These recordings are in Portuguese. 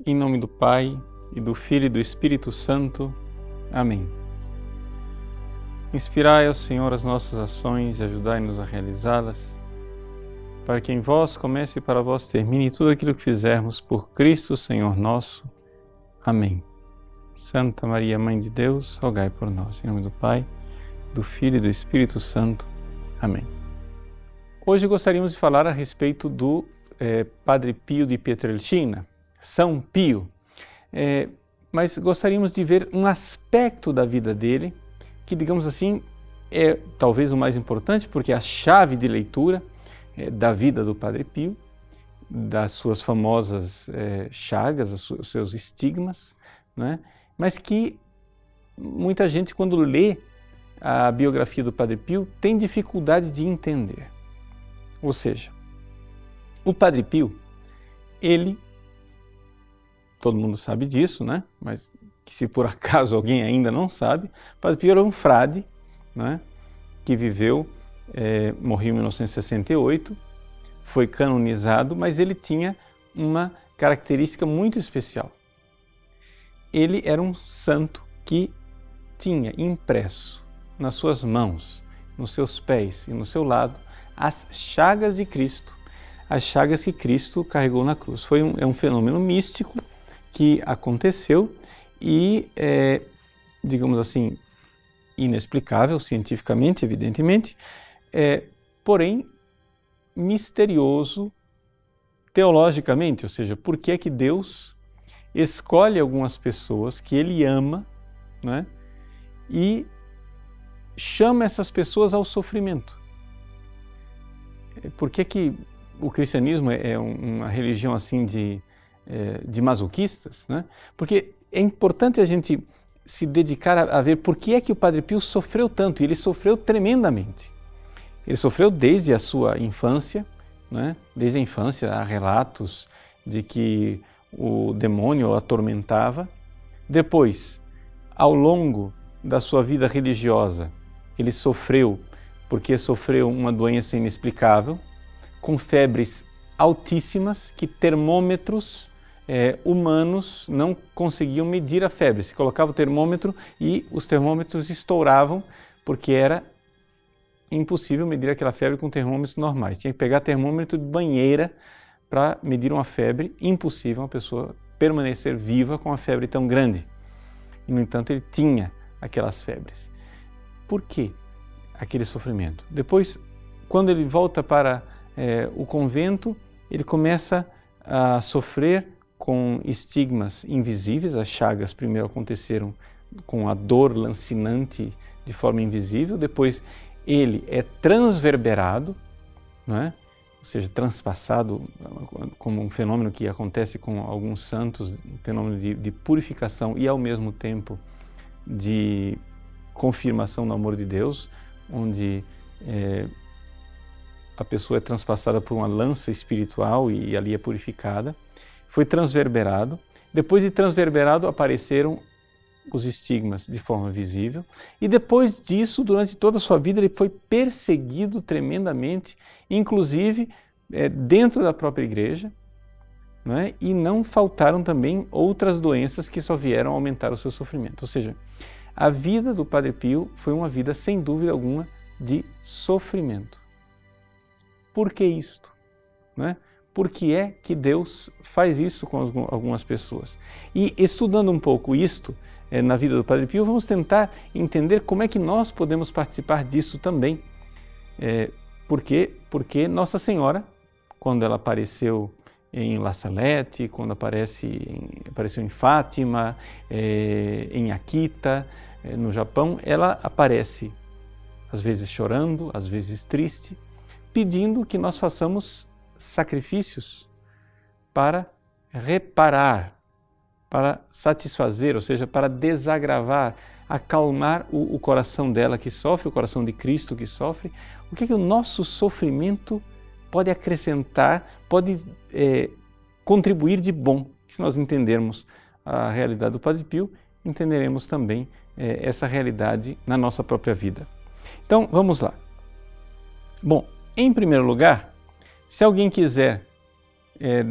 Em nome do Pai, e do Filho e do Espírito Santo. Amém. Inspirai ao Senhor as nossas ações e ajudai-nos a realizá-las, para que em vós comece e para vós termine tudo aquilo que fizermos por Cristo, Senhor nosso. Amém. Santa Maria, Mãe de Deus, rogai por nós. Em nome do Pai, do Filho e do Espírito Santo. Amém. Hoje gostaríamos de falar a respeito do Padre Pio de Pietrelcina, São Pio, mas gostaríamos de ver um aspecto da vida dele que, digamos assim, é talvez o mais importante, porque é a chave de leitura da vida do Padre Pio, das suas famosas chagas, os seus estigmas, né? Mas que muita gente, quando lê a biografia do Padre Pio, tem dificuldade de entender. Ou seja, o Padre Pio, ele, todo mundo sabe disso, né? Mas que se por acaso alguém ainda não sabe, o Padre Pio era um frade, né? Que viveu, morreu em 1968, foi canonizado, mas ele tinha uma característica muito especial. Ele era um santo que tinha impresso nas suas mãos, nos seus pés e no seu lado as chagas de Cristo, as chagas que Cristo carregou na cruz. É um fenômeno místico que aconteceu e digamos assim, inexplicável cientificamente, evidentemente, porém misterioso teologicamente, ou seja, por que é que Deus escolhe algumas pessoas que Ele ama, né, e chama essas pessoas ao sofrimento. Por que que o cristianismo é uma religião assim de masoquistas, né? Porque é importante a gente se dedicar a ver por que é que o Padre Pio sofreu tanto, e ele sofreu tremendamente. Ele sofreu desde a sua infância, né? Desde a infância há relatos de que o demônio o atormentava. Depois, ao longo da sua vida religiosa, ele sofreu porque sofreu uma doença inexplicável, com febres altíssimas que termômetros humanos não conseguiam medir a febre. Se colocava o termômetro e os termômetros estouravam, porque era impossível medir aquela febre com termômetros normais. Tinha que pegar termômetro de banheira para medir uma febre. Impossível uma pessoa permanecer viva com uma febre tão grande. E, no entanto, ele tinha aquelas febres. Por quê aquele sofrimento? Depois, quando ele volta para o convento, ele começa a sofrer com estigmas invisíveis. As chagas primeiro aconteceram com a dor lancinante de forma invisível, depois ele é transverberado, não é? Ou seja, transpassado, como um fenômeno que acontece com alguns santos, um fenômeno de purificação e ao mesmo tempo de confirmação do amor de Deus, onde a pessoa é transpassada por uma lança espiritual e ali é purificada. Foi transverberado. Depois de transverberado, apareceram os estigmas de forma visível. E depois disso, durante toda a sua vida, ele foi perseguido tremendamente, inclusive dentro da própria igreja, não é? E não faltaram também outras doenças que só vieram aumentar o seu sofrimento. Ou seja, a vida do Padre Pio foi uma vida, sem dúvida alguma, de sofrimento. Por que isto? Não é? Por que é que Deus faz isso com algumas pessoas? E estudando um pouco isto na vida do Padre Pio, vamos tentar entender como é que nós podemos participar disso também. Porque Nossa Senhora, quando ela apareceu em La Salette, quando apareceu em Fátima, em Akita, no Japão, ela aparece às vezes chorando, às vezes triste, pedindo que nós façamos sacrifícios para reparar, para satisfazer, ou seja, para desagravar, acalmar o coração dela que sofre, o coração de Cristo que sofre. O que é que o nosso sofrimento pode acrescentar, pode contribuir de bom? Se nós entendermos a realidade do Padre Pio, entenderemos também essa realidade na nossa própria vida. Então, vamos lá. Bom, em primeiro lugar, se alguém quiser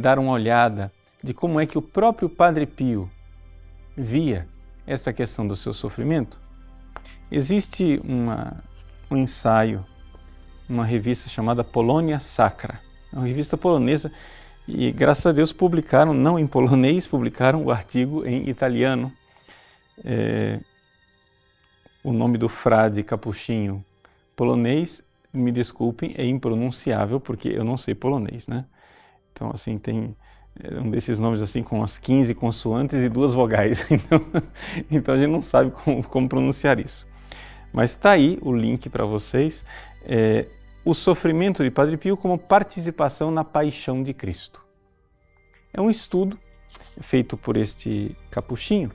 dar uma olhada de como é que o próprio Padre Pio via essa questão do seu sofrimento, existe um ensaio, uma revista chamada Polonia Sacra, é uma revista polonesa, e graças a Deus publicaram, não em polonês, publicaram o artigo em italiano. O nome do frade capuchinho polonês, me desculpem, é impronunciável, porque eu não sei polonês, né? Então, assim, tem um desses nomes assim com as 15 consoantes e 2 vogais, então a gente não sabe como pronunciar isso. Mas está aí o link para vocês, o sofrimento de Padre Pio como participação na paixão de Cristo. É um estudo feito por este capuchinho,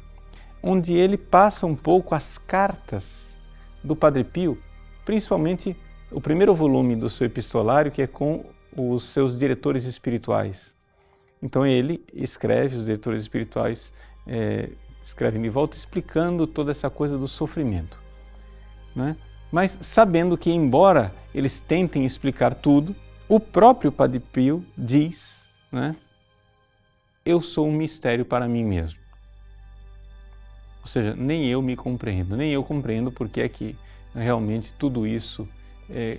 onde ele passa um pouco as cartas do Padre Pio, principalmente o primeiro volume do seu epistolário, que é com os seus diretores espirituais. Então ele escreve, os diretores espirituais escrevem de volta explicando toda essa coisa do sofrimento, né? Mas sabendo que, embora eles tentem explicar tudo, o próprio Padre Pio diz, né, eu sou um mistério para mim mesmo. Ou seja, nem eu me compreendo, nem eu compreendo porque é que realmente tudo isso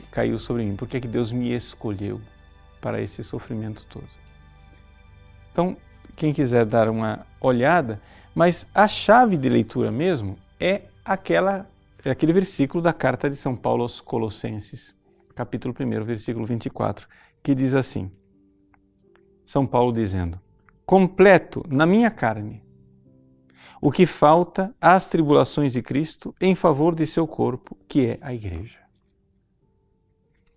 caiu sobre mim, porque é que Deus me escolheu para esse sofrimento todo. Então, quem quiser dar uma olhada, mas a chave de leitura mesmo é aquele versículo da carta de São Paulo aos Colossenses, capítulo 1, versículo 24, que diz assim, São Paulo dizendo, completo na minha carne o que falta às tribulações de Cristo em favor de seu corpo, que é a Igreja.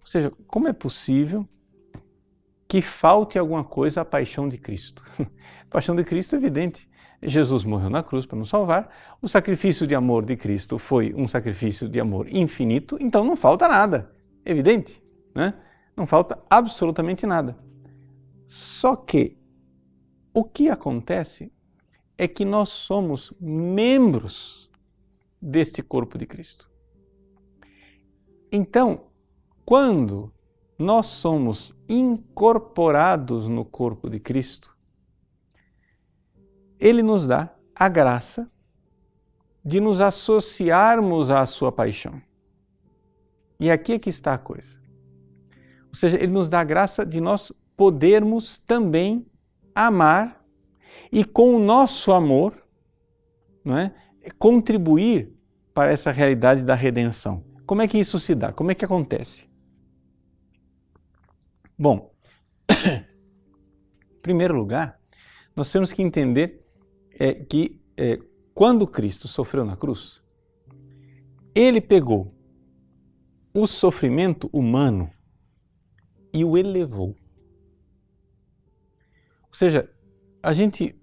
Ou seja, como é possível que falte alguma coisa à paixão de Cristo? A paixão de Cristo é evidente. Jesus morreu na cruz para nos salvar, o sacrifício de amor de Cristo foi um sacrifício de amor infinito, então não falta nada, evidente, né? Não falta absolutamente nada. Só que o que acontece é que nós somos membros deste corpo de Cristo. Então, quando nós somos incorporados no corpo de Cristo, Ele nos dá a graça de nos associarmos à sua paixão. E aqui é que está a coisa. Ou seja, Ele nos dá a graça de nós podermos também amar e com o nosso amor, não é, contribuir para essa realidade da redenção. Como é que isso se dá? Como é que acontece? Bom, em primeiro lugar, nós temos que entender que quando Cristo sofreu na cruz, Ele pegou o sofrimento humano e o elevou. Ou seja, a gente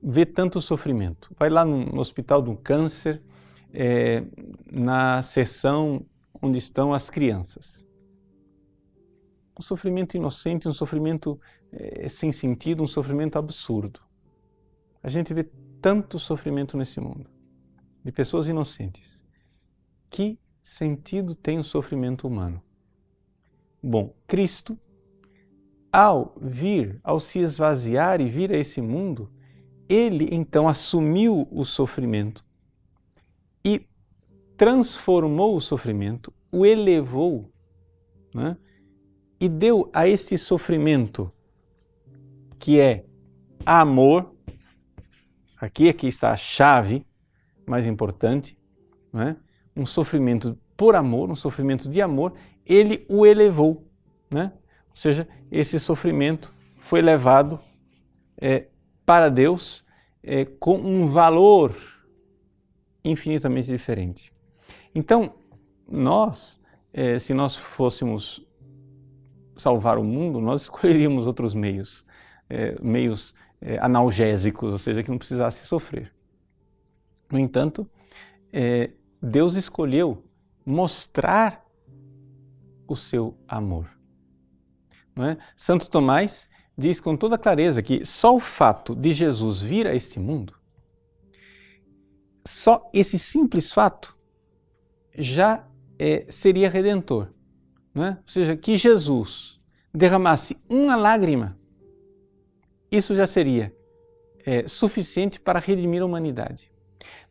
vê tanto sofrimento. Vai lá no hospital do câncer, na seção onde estão as crianças. Um sofrimento inocente, um sofrimento sem sentido, um sofrimento absurdo. A gente vê tanto sofrimento nesse mundo, de pessoas inocentes. Que sentido tem o sofrimento humano? Bom, Cristo, ao se esvaziar e vir a esse mundo, Ele então assumiu o sofrimento e transformou o sofrimento, o elevou, né? E deu a esse sofrimento, que é amor, aqui está a chave mais importante, né? Um sofrimento por amor, um sofrimento de amor, Ele o elevou, né? Ou seja, esse sofrimento foi levado para Deus com um valor infinitamente diferente. Então, se nós fôssemos salvar o mundo, nós escolheríamos outros meios analgésicos, ou seja, que não precisasse sofrer. No entanto, Deus escolheu mostrar o seu amor. Não é? Santo Tomás diz com toda clareza que só o fato de Jesus vir a este mundo, só esse simples fato já seria redentor. Não é? Ou seja, que Jesus derramasse uma lágrima isso já seria suficiente para redimir a humanidade.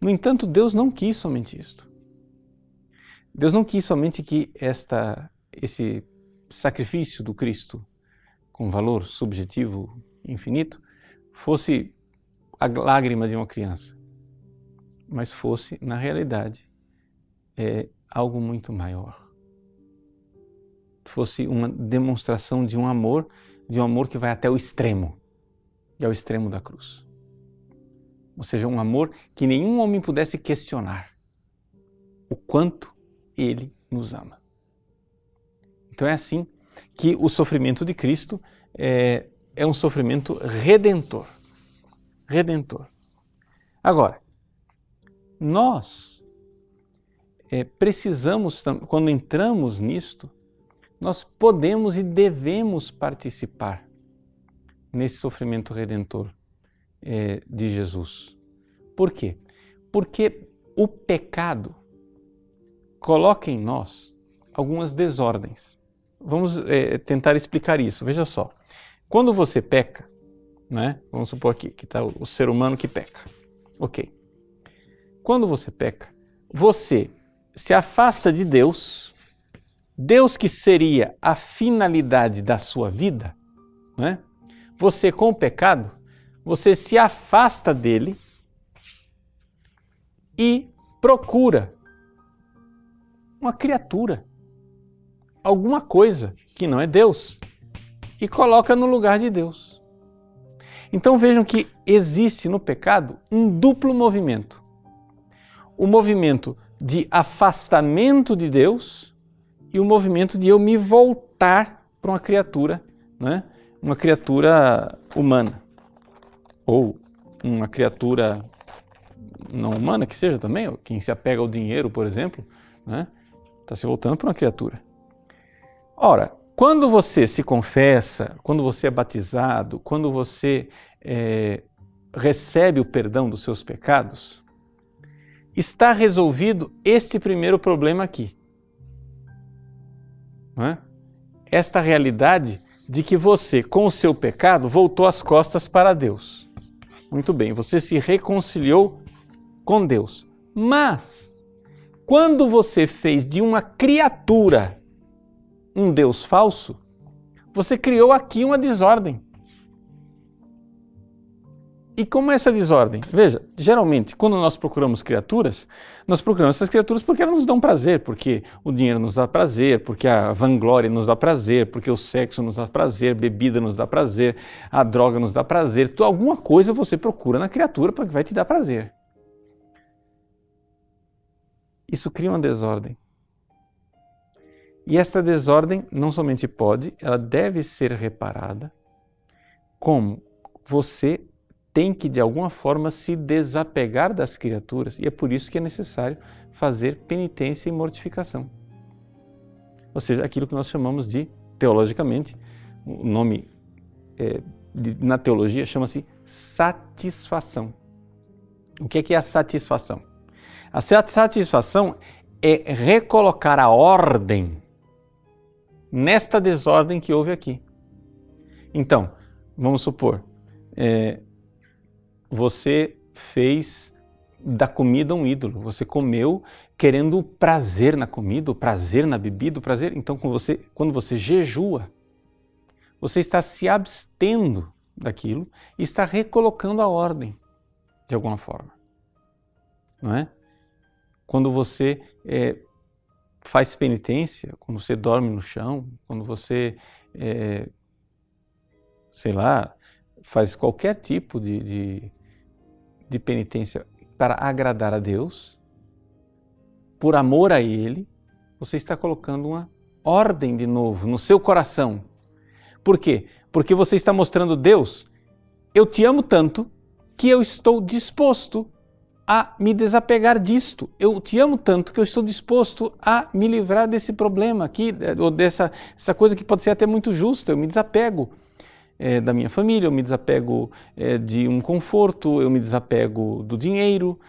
No entanto, Deus não quis somente isto. Deus não quis somente que esse sacrifício do Cristo, com valor subjetivo infinito, fosse a lágrima de uma criança, mas fosse, na realidade, algo muito maior. Fosse uma demonstração de um amor que vai até o extremo, e ao extremo da cruz. Ou seja, um amor que nenhum homem pudesse questionar o quanto Ele nos ama. Então é assim que o sofrimento de Cristo é um sofrimento redentor. Redentor. Agora, nós precisamos, quando entramos nisto, nós podemos e devemos participar nesse sofrimento redentor de Jesus. Por quê? Porque o pecado coloca em nós algumas desordens. Vamos tentar explicar isso. Veja só. Quando você peca, né? Vamos supor aqui que está o ser humano que peca. Ok. Quando você peca, você se afasta de Deus, Deus que seria a finalidade da sua vida, né? Você com o pecado, você se afasta dele e procura uma criatura, alguma coisa que não é Deus, e coloca no lugar de Deus. Então vejam que existe no pecado um duplo movimento. O movimento de afastamento de Deus e o movimento de eu me voltar para uma criatura, né? Uma criatura humana. Ou uma criatura não humana que seja também, quem se apega ao dinheiro, por exemplo, né? Está se voltando para uma criatura. Ora, quando você se confessa, quando você é batizado, quando você recebe o perdão dos seus pecados, está resolvido este primeiro problema aqui. Não é? Esta realidade de que você, com o seu pecado, voltou as costas para Deus. Muito bem, você se reconciliou com Deus. Mas, quando você fez de uma criatura um Deus falso, você criou aqui uma desordem. E como é essa desordem? Veja, geralmente, quando nós procuramos criaturas, nós procuramos essas criaturas porque elas nos dão prazer, porque o dinheiro nos dá prazer, porque a vanglória nos dá prazer, porque o sexo nos dá prazer, bebida nos dá prazer, a droga nos dá prazer. Alguma coisa você procura na criatura porque vai te dar prazer. Isso cria uma desordem. E esta desordem não somente pode, ela deve ser reparada, como você tem que, de alguma forma, se desapegar das criaturas, e é por isso que é necessário fazer penitência e mortificação. Ou seja, aquilo que nós chamamos de, teologicamente, o nome na teologia chama-se satisfação. O que é a satisfação? A satisfação é recolocar a ordem nesta desordem que houve aqui. Então, vamos supor, você fez da comida um ídolo, você comeu querendo o prazer na comida, o prazer na bebida, o prazer. Então, quando você jejua, você está se abstendo daquilo e está recolocando a ordem, de alguma forma. Não é? Quando você faz penitência, quando você dorme no chão, quando você, faz qualquer tipo de penitência para agradar a Deus, por amor a Ele, você está colocando uma ordem de novo no seu coração. Por quê? Porque você está mostrando, Deus, eu te amo tanto que eu estou disposto a me desapegar disto. Eu te amo tanto que eu estou disposto a me livrar desse problema aqui, ou dessa coisa que pode ser até muito justa. Eu me desapego da minha família, eu me desapego de um conforto, eu me desapego do dinheiro.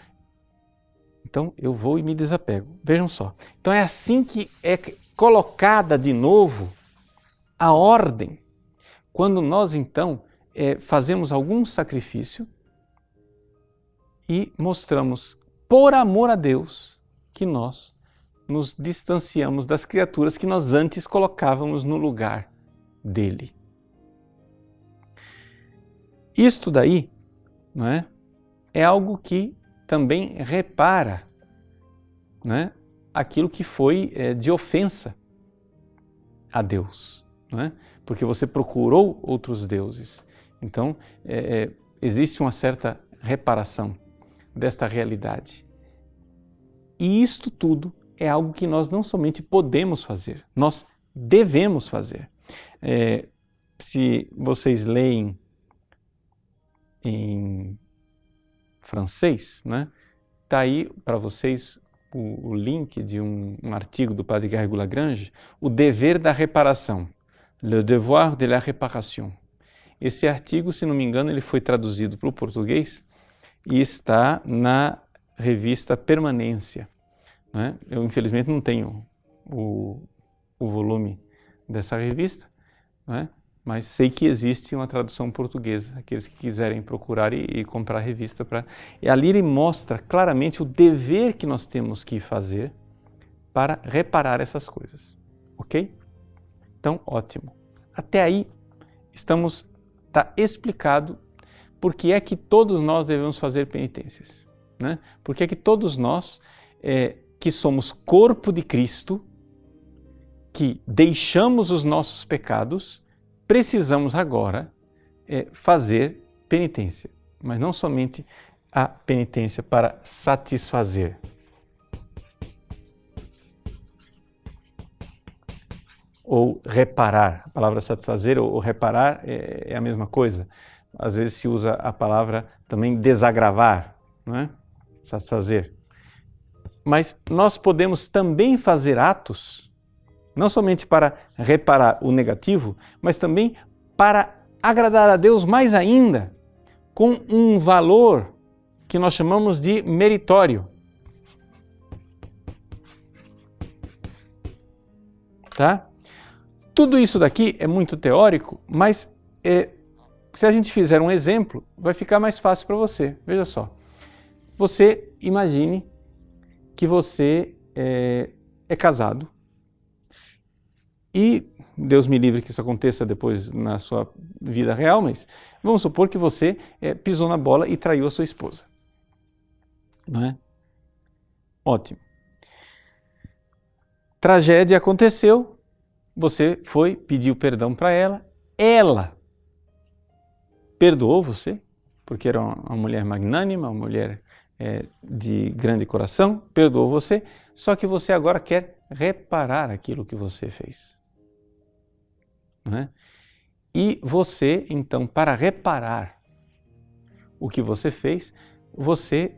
Então, eu vou e me desapego. Vejam só. Então, é assim que é colocada de novo a ordem. Quando nós, então, fazemos algum sacrifício e mostramos, por amor a Deus, que nós nos distanciamos das criaturas que nós antes colocávamos no lugar dele. Isto daí, não é? É algo que também repara, não é? Aquilo que foi de ofensa a Deus, não é? Porque você procurou outros deuses. Então, existe uma certa reparação desta realidade. E isto tudo é algo que nós não somente podemos fazer, nós devemos fazer. Se vocês leem em francês, né? Tá aí para vocês o link de um artigo do padre Garrigou Lagrange, o dever da reparação, le devoir de la réparation. Esse artigo, se não me engano, ele foi traduzido para o português e está na revista Permanência, né? Eu, infelizmente, não tenho o volume dessa revista, né? Mas sei que existe uma tradução portuguesa, aqueles que quiserem procurar e comprar a revista. E ali ele mostra claramente o dever que nós temos que fazer para reparar essas coisas, ok? Então, ótimo. Até aí, está explicado por que é que todos nós devemos fazer penitências, né? Por que é que todos nós, que somos corpo de Cristo, que deixamos os nossos pecados, precisamos agora fazer penitência, mas não somente a penitência para satisfazer. Ou reparar. A palavra satisfazer ou reparar é a mesma coisa. Às vezes se usa a palavra também desagravar, não é? Satisfazer. Mas nós podemos também fazer atos, não somente para reparar o negativo, mas também para agradar a Deus mais ainda, com um valor que nós chamamos de meritório. Tá? Tudo isso daqui é muito teórico, mas se a gente fizer um exemplo, vai ficar mais fácil para você. Veja só, você imagine que você é casado, e Deus me livre que isso aconteça depois na sua vida real, mas vamos supor que você pisou na bola e traiu a sua esposa. Não é? Ótimo. Tragédia aconteceu, você foi, pediu perdão para ela perdoou você, porque era uma mulher magnânima, uma mulher de grande coração, perdoou você, só que você agora quer reparar aquilo que você fez. Não é? E você, então, para reparar o que você fez, você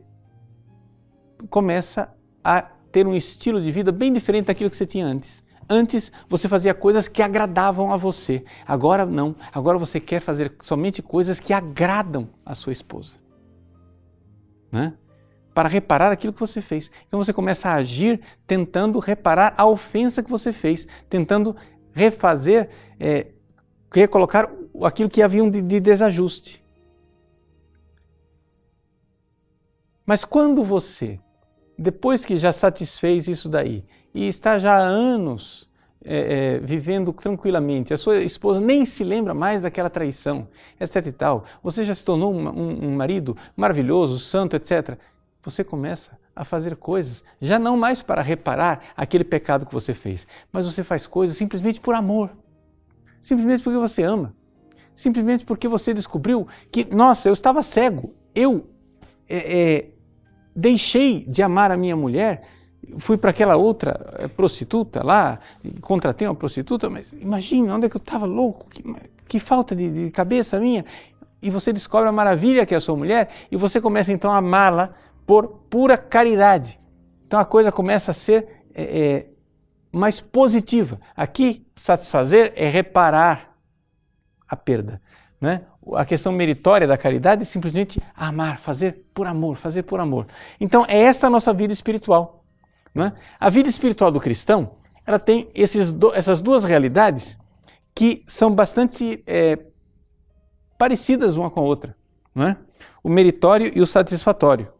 começa a ter um estilo de vida bem diferente daquilo que você tinha antes. Antes você fazia coisas que agradavam a você, agora não, agora você quer fazer somente coisas que agradam a sua esposa. Né? Para reparar aquilo que você fez. Então você começa a agir tentando reparar a ofensa que você fez, tentando refazer, recolocar aquilo que havia de desajuste. Mas quando você, depois que já satisfez isso daí, e está já há anos vivendo tranquilamente, a sua esposa nem se lembra mais daquela traição, etc e tal, você já se tornou um marido maravilhoso, santo, etc., você começa a fazer coisas, já não mais para reparar aquele pecado que você fez, mas você faz coisas simplesmente por amor, simplesmente porque você ama, simplesmente porque você descobriu que, nossa, eu estava cego, eu deixei de amar a minha mulher, fui para aquela outra prostituta lá, contratei uma prostituta, mas imagina onde é que eu estava louco, que falta de cabeça minha. E você descobre a maravilha que é a sua mulher e você começa então a amá-la por pura caridade. Então a coisa começa a ser mais positiva. Aqui, satisfazer é reparar a perda, né? A questão meritória da caridade é simplesmente amar, fazer por amor, fazer por amor. Então é essa a nossa vida espiritual. Não é? A vida espiritual do cristão, ela tem essas duas realidades que são bastante parecidas uma com a outra, não é? O meritório e o satisfatório,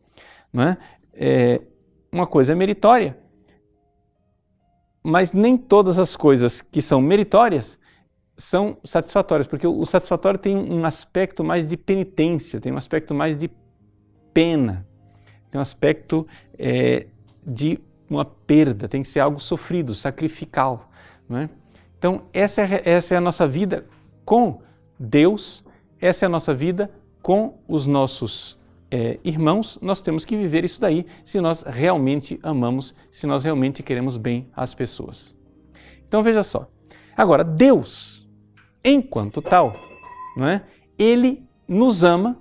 não é? Uma coisa é meritória, mas nem todas as coisas que são meritórias são satisfatórias, porque o satisfatório tem um aspecto mais de penitência, tem um aspecto mais de pena, tem um aspecto de uma perda, tem que ser algo sofrido, sacrificial, não é? Então, essa é a nossa vida com Deus, essa é a nossa vida com os nossos irmãos. Nós temos que viver isso daí se nós realmente amamos, se nós realmente queremos bem às pessoas. Então, veja só. Agora, Deus, enquanto tal, não é? Ele nos ama,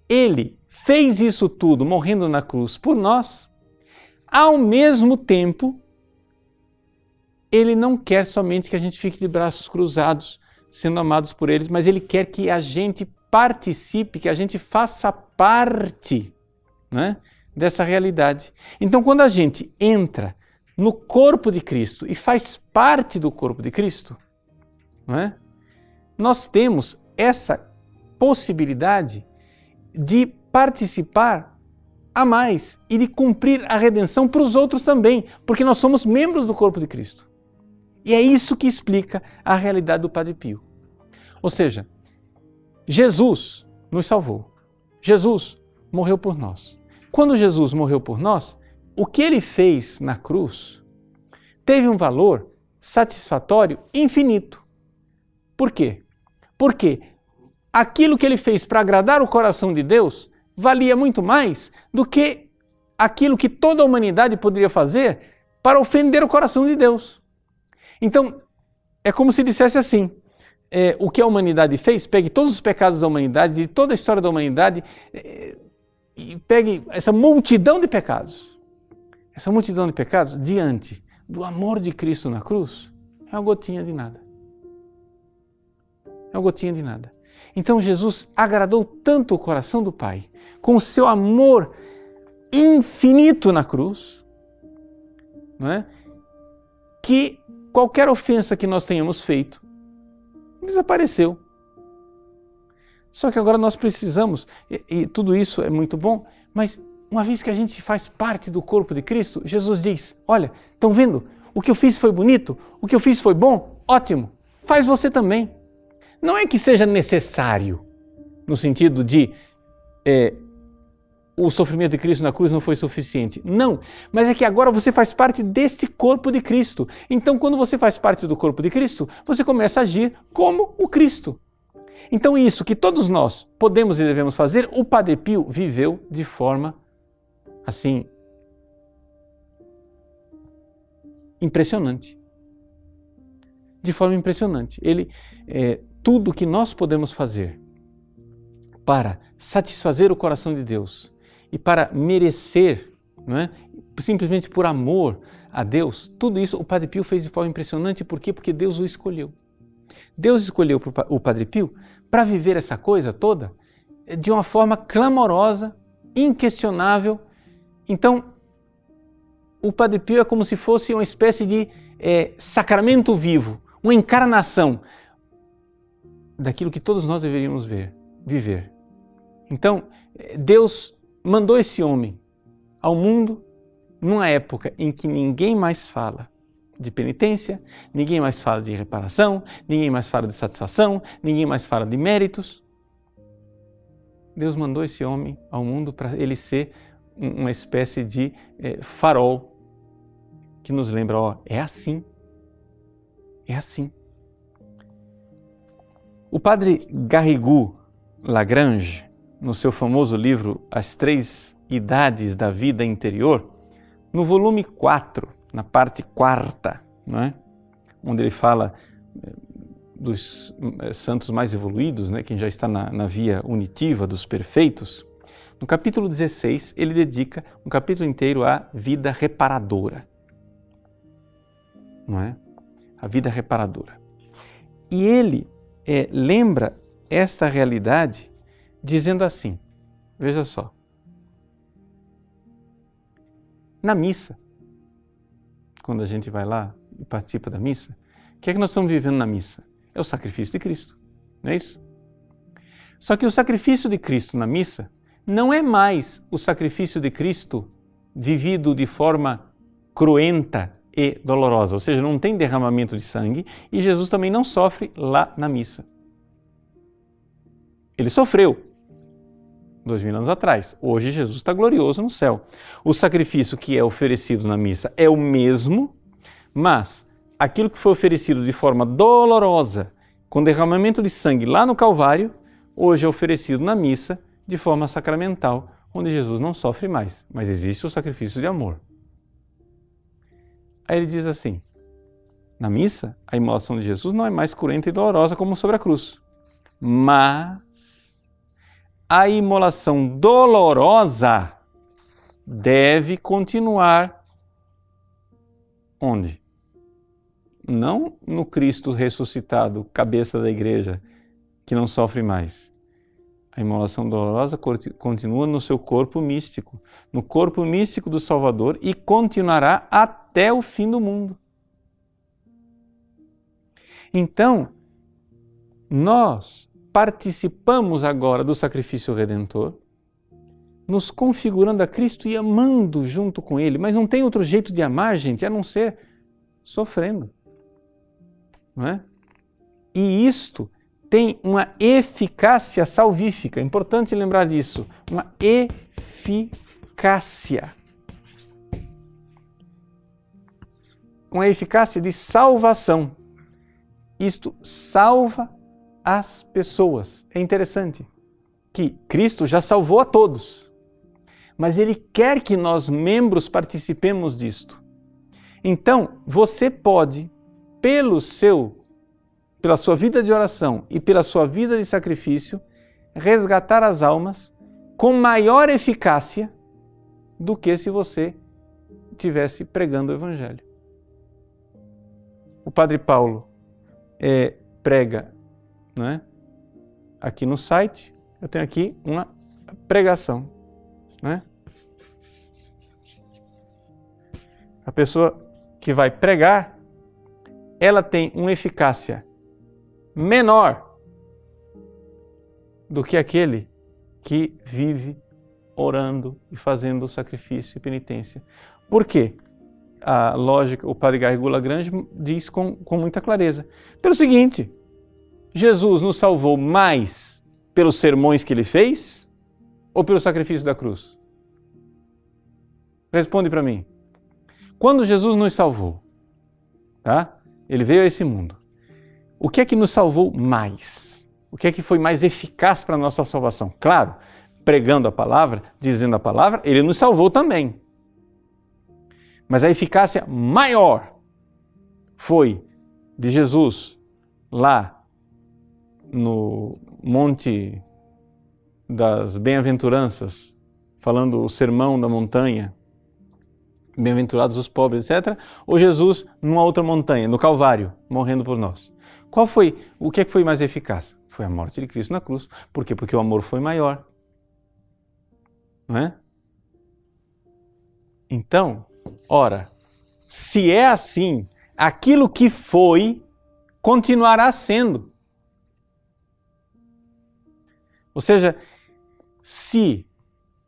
Ele fez isso tudo morrendo na cruz por nós, ao mesmo tempo, Ele não quer somente que a gente fique de braços cruzados, sendo amados por Ele, mas Ele quer que a gente participe, que a gente faça parte, né, dessa realidade. Então, quando a gente entra no corpo de Cristo e faz parte do corpo de Cristo, não é, nós temos essa possibilidade de participar a mais e de cumprir a redenção para os outros também, porque nós somos membros do corpo de Cristo. E é isso que explica a realidade do Padre Pio. Ou seja, Jesus nos salvou. Jesus morreu por nós. Quando Jesus morreu por nós, o que Ele fez na cruz teve um valor satisfatório infinito. Por quê? Porque aquilo que Ele fez para agradar o coração de Deus valia muito mais do que aquilo que toda a humanidade poderia fazer para ofender o coração de Deus. Então, é como se dissesse assim, o que a humanidade fez, pegue todos os pecados da humanidade, de toda a história da humanidade, e pegue essa multidão de pecados. Essa multidão de pecados, diante do amor de Cristo na cruz, é uma gotinha de nada. É uma gotinha de nada. Então Jesus agradou tanto o coração do Pai, com o seu amor infinito na cruz, não é? Que qualquer ofensa que nós tenhamos feito desapareceu. Só que agora nós precisamos, e tudo isso é muito bom, mas uma vez que a gente faz parte do corpo de Cristo, Jesus diz, olha, estão vendo? O que eu fiz foi bonito, o que eu fiz foi bom, ótimo, faz você também. Não é que seja necessário, no sentido de o sofrimento de Cristo na cruz não foi suficiente. Não, mas é que agora você faz parte deste corpo de Cristo. Então, quando você faz parte do corpo de Cristo, você começa a agir como o Cristo. Então, isso que todos nós podemos e devemos fazer, o Padre Pio viveu de forma, assim, impressionante. De forma impressionante. Ele, tudo que nós podemos fazer para satisfazer o coração de Deus e para merecer, não é? Simplesmente por amor a Deus, tudo isso o Padre Pio fez de forma impressionante. Por quê? Porque Deus o escolheu. Deus escolheu o Padre Pio para viver essa coisa toda de uma forma clamorosa, inquestionável. Então, o Padre Pio é como se fosse uma espécie de sacramento vivo, uma encarnação daquilo que todos nós deveríamos viver. Então, Deus mandou esse homem ao mundo numa época em que ninguém mais fala de penitência, ninguém mais fala de reparação, ninguém mais fala de satisfação, ninguém mais fala de méritos. Deus mandou esse homem ao mundo para ele ser uma espécie de farol que nos lembra, ó, é assim. É assim. O padre Garrigou Lagrange, no seu famoso livro As Três Idades da Vida Interior, no volume 4, na parte 4ª, não é? Onde ele fala dos santos mais evoluídos, né? Quem já está na via unitiva dos perfeitos, no capítulo 16 ele dedica um capítulo inteiro à vida reparadora, não é? A vida reparadora. E ele lembra esta realidade dizendo assim, veja só, na missa, quando a gente vai lá e participa da missa, o que é que nós estamos vivendo na missa? É o sacrifício de Cristo, não é isso? Só que o sacrifício de Cristo na missa não é mais o sacrifício de Cristo vivido de forma cruenta e dolorosa, ou seja, não tem derramamento de sangue e Jesus também não sofre lá na missa. Ele sofreu 2000 anos atrás. Hoje Jesus está glorioso no céu. O sacrifício que é oferecido na missa é o mesmo, mas aquilo que foi oferecido de forma dolorosa, com derramamento de sangue lá no Calvário, hoje é oferecido na missa de forma sacramental, onde Jesus não sofre mais, mas existe o sacrifício de amor. Aí ele diz assim, na missa, a imolação de Jesus não é mais cruenta e dolorosa como sobre a cruz, mas a imolação dolorosa deve continuar onde? Não no Cristo ressuscitado, cabeça da igreja, que não sofre mais. A imolação dolorosa continua no seu corpo místico, no corpo místico do Salvador e continuará até o fim do mundo. Então, nós participamos agora do sacrifício redentor, nos configurando a Cristo e amando junto com Ele, mas não tem outro jeito de amar, gente, a não ser sofrendo. Não é? E isto tem uma eficácia salvífica, é importante lembrar disso, uma eficácia. Uma eficácia de salvação. Isto salva as pessoas. É interessante que Cristo já salvou a todos, mas Ele quer que nós, membros, participemos disto. Então, você pode, pela sua vida de oração e pela sua vida de sacrifício, resgatar as almas com maior eficácia do que se você estivesse pregando o Evangelho. O Padre Paulo prega, não é? Aqui no site, eu tenho aqui uma pregação, não é? A pessoa que vai pregar, ela tem uma eficácia menor do que aquele que vive orando e fazendo sacrifício e penitência. Por quê? A lógica, o Padre Garrigou Lagrange diz com muita clareza. Pelo seguinte, Jesus nos salvou mais pelos sermões que Ele fez ou pelo sacrifício da cruz? Responde para mim. Quando Jesus nos salvou, tá? Ele veio a esse mundo. O que é que nos salvou mais? O que é que foi mais eficaz para a nossa salvação? Claro, pregando a palavra, dizendo a palavra, Ele nos salvou também. Mas a eficácia maior foi de Jesus lá no Monte das Bem-aventuranças, falando o sermão da montanha, bem-aventurados os pobres, etc. Ou Jesus numa outra montanha, no Calvário, morrendo por nós. O que é que foi mais eficaz? Foi a morte de Cristo na cruz. Por quê? Porque o amor foi maior. Não é? Então, ora, se é assim, aquilo que foi, continuará sendo. Ou seja, se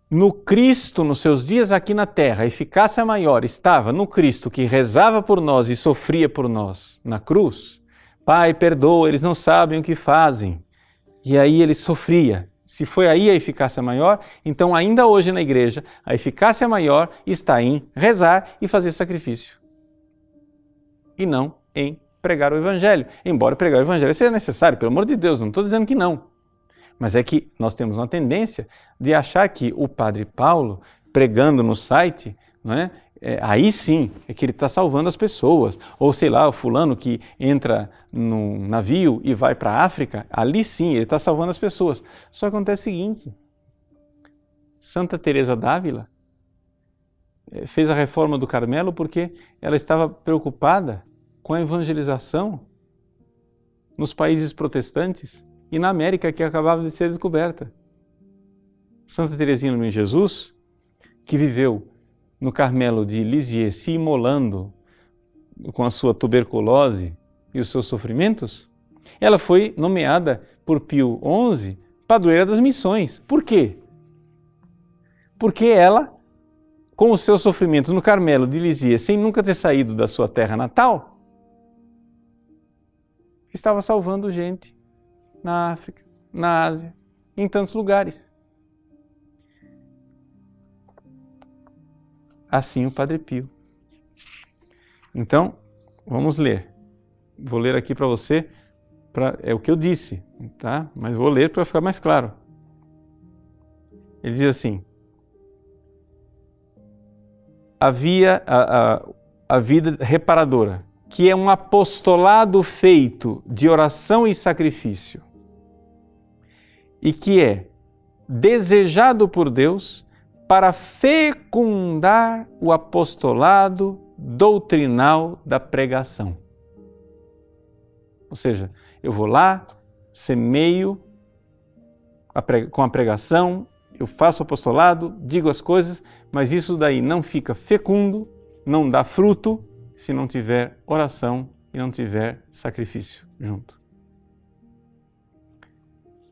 no Cristo, nos seus dias aqui na terra, a eficácia maior estava no Cristo que rezava por nós e sofria por nós na cruz, Pai, perdoa, eles não sabem o que fazem. E aí ele sofria. Se foi aí a eficácia maior, então ainda hoje na igreja, a eficácia maior está em rezar e fazer sacrifício. E não em pregar o Evangelho. Embora pregar o Evangelho seja necessário, pelo amor de Deus, não estou dizendo que não. Mas é que nós temos uma tendência de achar que o Padre Paulo, pregando no site, não é? Aí sim é que ele está salvando as pessoas. Ou sei lá, o fulano que entra num navio e vai para a África, ali sim ele está salvando as pessoas. Só que acontece o seguinte, Santa Teresa d'Ávila fez a reforma do Carmelo porque ela estava preocupada com a evangelização nos países protestantes e na América que acabava de ser descoberta. Santa Teresinha do Menino Jesus, que viveu no Carmelo de Lisieux se imolando com a sua tuberculose e os seus sofrimentos, ela foi nomeada por Pio XI padroeira das missões. Por quê? Porque ela, com o seu sofrimento no Carmelo de Lisieux, sem nunca ter saído da sua terra natal, estava salvando gente na África, na Ásia, em tantos lugares. Assim o Padre Pio. Então, vamos ler. Vou ler aqui para você, é o que eu disse, tá? Mas vou ler para ficar mais claro. Ele diz assim: havia a vida reparadora, que é um apostolado feito de oração e sacrifício, e que é desejado por Deus para fecundar o apostolado doutrinal da pregação. Ou seja, eu vou lá, semeio com a pregação, eu faço apostolado, digo as coisas, mas isso daí não fica fecundo, não dá fruto, se não tiver oração e não tiver sacrifício junto.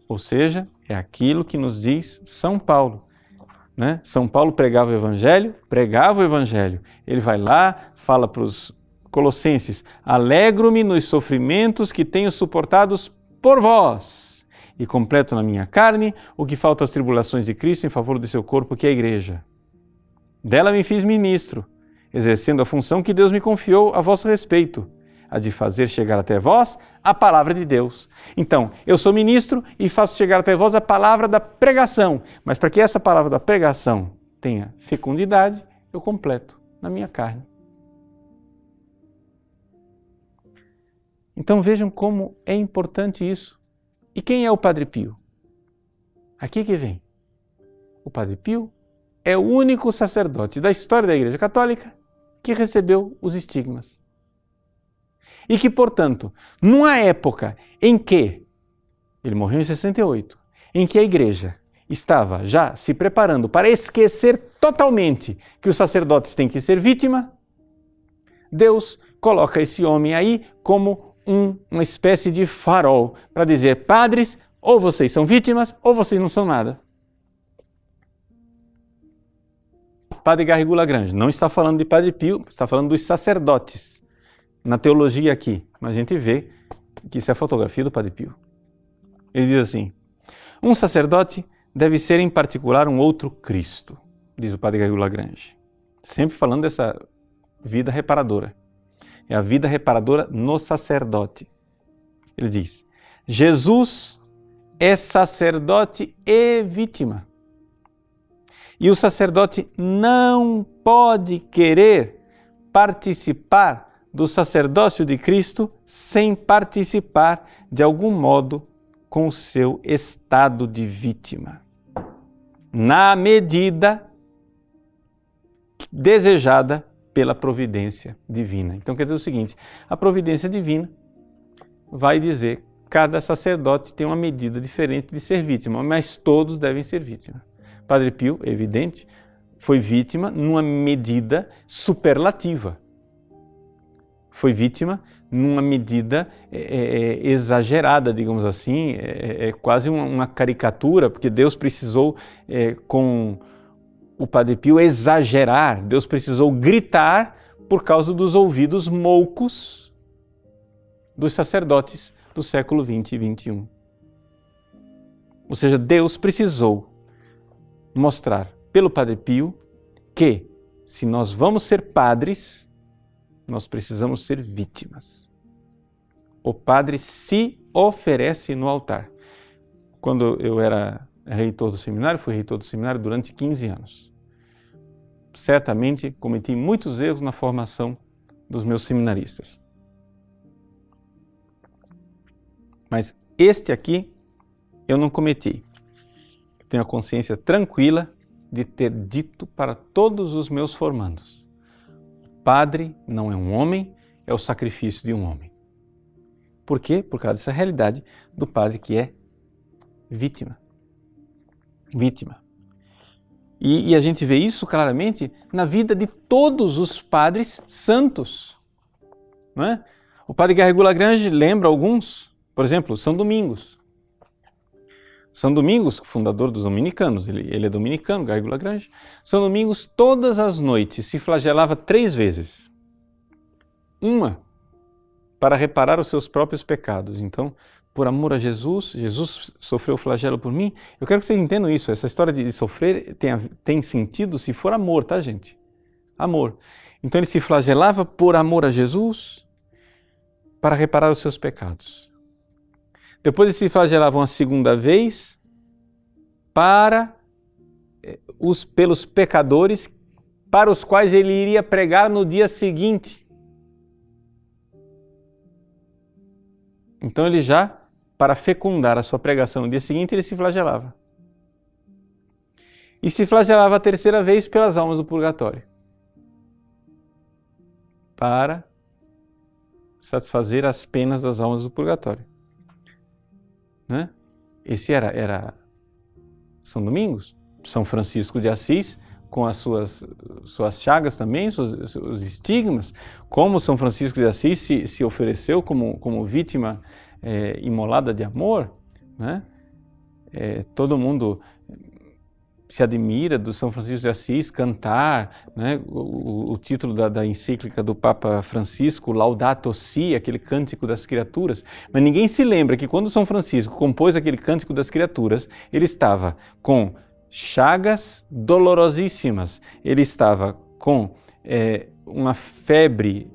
Ou seja, é aquilo que nos diz São Paulo. Né? São Paulo pregava o Evangelho. Ele vai lá, fala para os Colossenses: alegro-me nos sofrimentos que tenho suportados por vós, e completo na minha carne o que falta às tribulações de Cristo em favor de seu corpo, que é a Igreja. Dela me fiz ministro, exercendo a função que Deus me confiou a vosso respeito, a de fazer chegar até vós a palavra de Deus. Então, eu sou ministro e faço chegar até vós a palavra da pregação, mas para que essa palavra da pregação tenha fecundidade, eu completo na minha carne. Então vejam como é importante isso. E quem é o Padre Pio? Aqui que vem. O Padre Pio é o único sacerdote da história da Igreja Católica que recebeu os estigmas. E que, portanto, numa época em que, ele morreu em 68, em que a Igreja estava já se preparando para esquecer totalmente que os sacerdotes têm que ser vítima, Deus coloca esse homem aí como uma espécie de farol para dizer: padres, ou vocês são vítimas ou vocês não são nada. Padre Garrigou-Lagrange não está falando de Padre Pio, está falando dos sacerdotes. Na teologia aqui, mas a gente vê que isso é a fotografia do Padre Pio. Ele diz assim: um sacerdote deve ser em particular um outro Cristo, diz o Padre Garrigou-Lagrange. Sempre falando dessa vida reparadora. É a vida reparadora no sacerdote. Ele diz: Jesus é sacerdote e vítima. E o sacerdote não pode querer participar do sacerdócio de Cristo sem participar de algum modo com o seu estado de vítima, na medida desejada pela providência divina. Então quer dizer o seguinte: a providência divina vai dizer que cada sacerdote tem uma medida diferente de ser vítima, mas todos devem ser vítima. Padre Pio, é evidente, foi vítima numa medida superlativa. Foi vítima numa medida exagerada, digamos assim, quase uma caricatura, porque Deus precisou, com o Padre Pio, exagerar, Deus precisou gritar por causa dos ouvidos moucos dos sacerdotes do século XX e XXI. Ou seja, Deus precisou mostrar pelo Padre Pio que, se nós vamos ser padres, nós precisamos ser vítimas. O padre se oferece no altar. Quando eu era reitor do seminário, fui reitor do seminário durante 15 anos. Certamente cometi muitos erros na formação dos meus seminaristas. Mas este aqui eu não cometi. Tenho a consciência tranquila de ter dito para todos os meus formandos: padre não é um homem, é o sacrifício de um homem. Por quê? Por causa dessa realidade do padre que é vítima. Vítima. E a gente vê isso claramente na vida de todos os padres santos. Não é? O Padre Garrigou-Lagrange lembra alguns, por exemplo, São Domingos. São Domingos, fundador dos dominicanos, ele é dominicano, Garrigou-Lagrange. São Domingos, todas as noites, se flagelava 3 vezes. Uma, para reparar os seus próprios pecados. Então, por amor a Jesus, Jesus sofreu o flagelo por mim. Eu quero que vocês entendam isso. Essa história de sofrer tem sentido se for amor, tá, gente? Amor. Então ele se flagelava por amor a Jesus para reparar os seus pecados. Depois ele se flagelava uma segunda vez pelos pecadores para os quais ele iria pregar no dia seguinte. Então ele já, para fecundar a sua pregação no dia seguinte, ele se flagelava. E se flagelava a terceira vez pelas almas do purgatório, para satisfazer as penas das almas do purgatório. Né? Esse era São Domingos. São Francisco de Assis, com as suas chagas também, os estigmas, como São Francisco de Assis se ofereceu como vítima imolada de amor, né? Todo mundo se admira do São Francisco de Assis cantar, né, o título da encíclica do Papa Francisco, Laudato Si, aquele cântico das criaturas, mas ninguém se lembra que quando São Francisco compôs aquele cântico das criaturas, ele estava com chagas dolorosíssimas, ele estava com uma febre